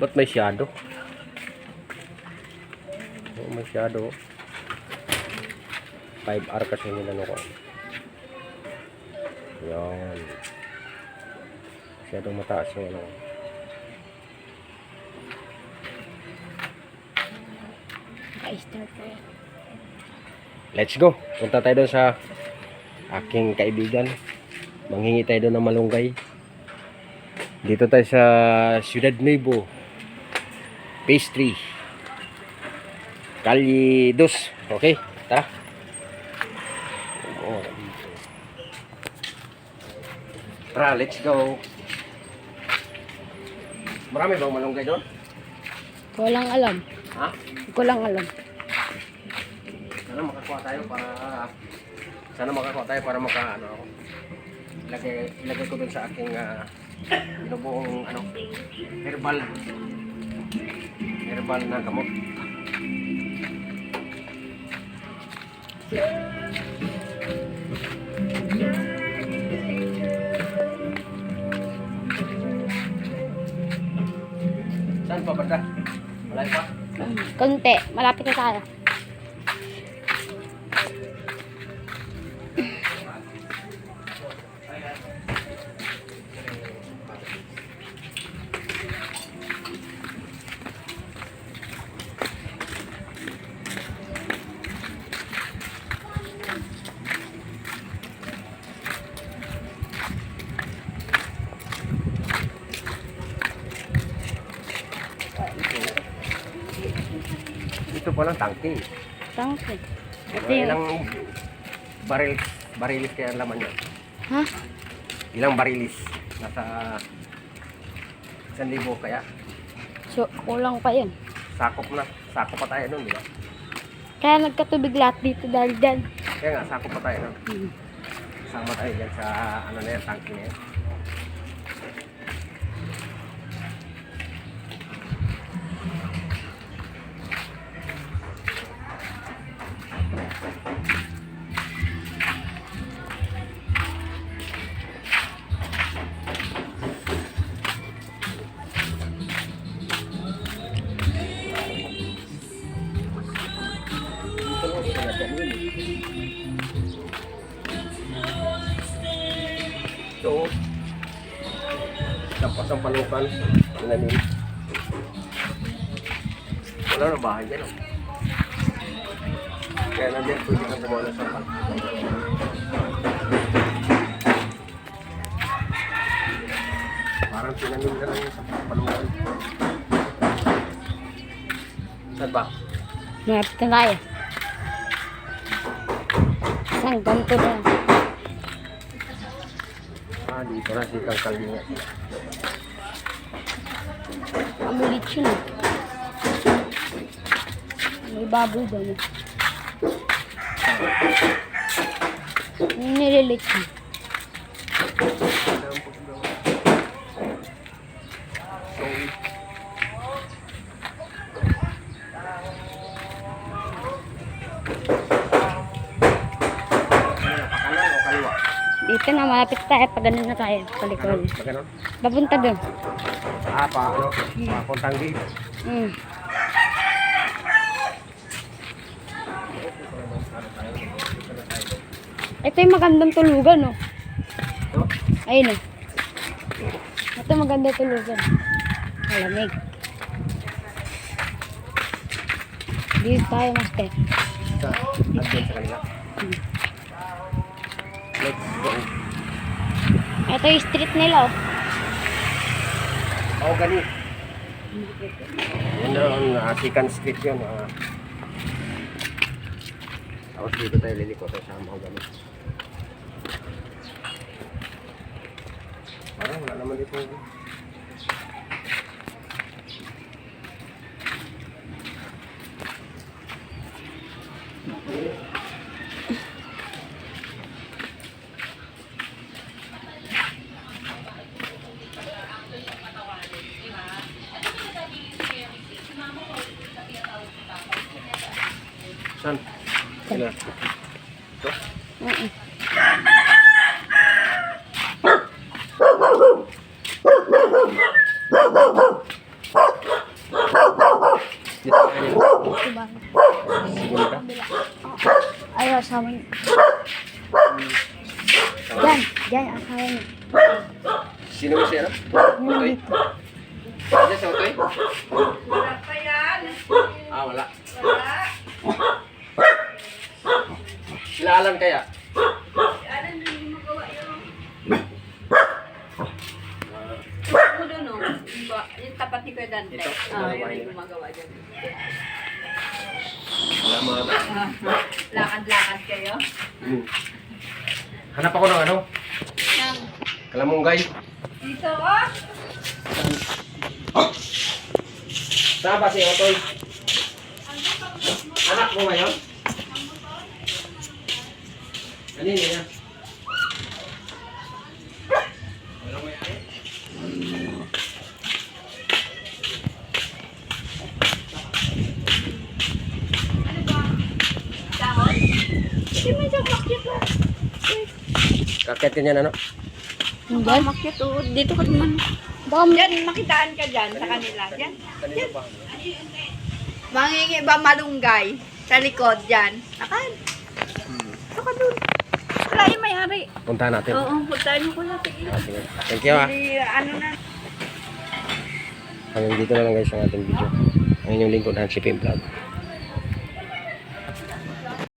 Ba't may shadow? Oh, may shadow. 5R kasi nilano ko. Yan. Masyadong mataas yung ano. Naka-start po yan. Let's go. Punta tayo doon sa aking kaibigan. Manghingi tayo doon ng malunggay. Dito tayo sa Ciudad Nuevo. Phase 3. Calle 2. Okay, tara. Tara, let's go. Marami bang malunggay doon? Ko lang alam. Ha? Ko lang alam. Sana makakuha tayo para maka ano ako. Ilagay ko dun sa aking binubuong ano herbal na gamot. Saan pa banda? Malayo pa? Konti. Malapit na tayo. Ito palang tangke. Tangke. Ito yung... Ilang barilis kaya ang laman yan? Ha? Ilang barilis? Nasa 1,000 kaya? So, kulang pa yun. Sakop pa tayo nun, di ba? Kaya nagkatubig lahat dito dahil dyan. Kaya nga, sakop pa tayo nun. Sama tayo dyan sa ano na yan, tangke na yan. So, dapat ang palukan, inanin. Wala na bahay dyan. Oh. Kaya nandiyan, pwede kang gumawa ng sampal. Parang tinanin ka lang yung palukan. Saan ba? Malapit na tayo. Isang ganito na. Dito na si Kang Kalinga. Amulit yun eh. May baboy doon eh. Nililit yun. Dito na, malapit tayo. Pag ganun na tayo. Palikod. Magano? Papunta doon. Papuntang gate. Ito yung magandang tulugan, no? Ayun, no? Ito magandang tulugan. Malamig. Dito tayo, master. Andyan sa kanila. Let's go. Ito yung street nila, oh. Oo, gani. Yan ang Second Street yun. Tapos dito tayo liliko tayo sa mga gani. Parang wala naman dito. Saan? Sila. Ito? Diba? Siguro ka? Ay, asawa niya. Diyan, diyan, asawa niya. Sino mo siya? Yun Otoy? dito. Diyan si Otoy? Wala pa yan. Ah, wala. Wala. Sila Alan kaya? Ano hindi magawa yun? Ano doon, no? Yung tapat ni Kuya Dante. Ito? Yun yung gumagawa dyan. Wala mga ba? Lakad-lakad kayo. Hanap ako ng ano? Kalamunggay. Dito, oh! Saan ba si Otoy? Anak mo ngayon? Kanina niya. Walang may-ari? Dahon? Hindi may isang makyat ba? Kakit ka niyan ano? Diyan? Makyat, oh. Dito ka naman. Baka may... Diyan, makitaan ka dyan sa kanila. Diyan. Kanina ba? Mangingi ba malunggay? Sa likod, dyan. Akan. Ito ka doon. Wala yung may-ari. Puntahan natin. Oo, puntahan niyo ko na. Sige. Ah, sige. Thank you ah. Hindi, ano na. Hanggang dito na lang guys ang ating video. Ngayon yung lingkod ng Shipping Vlog.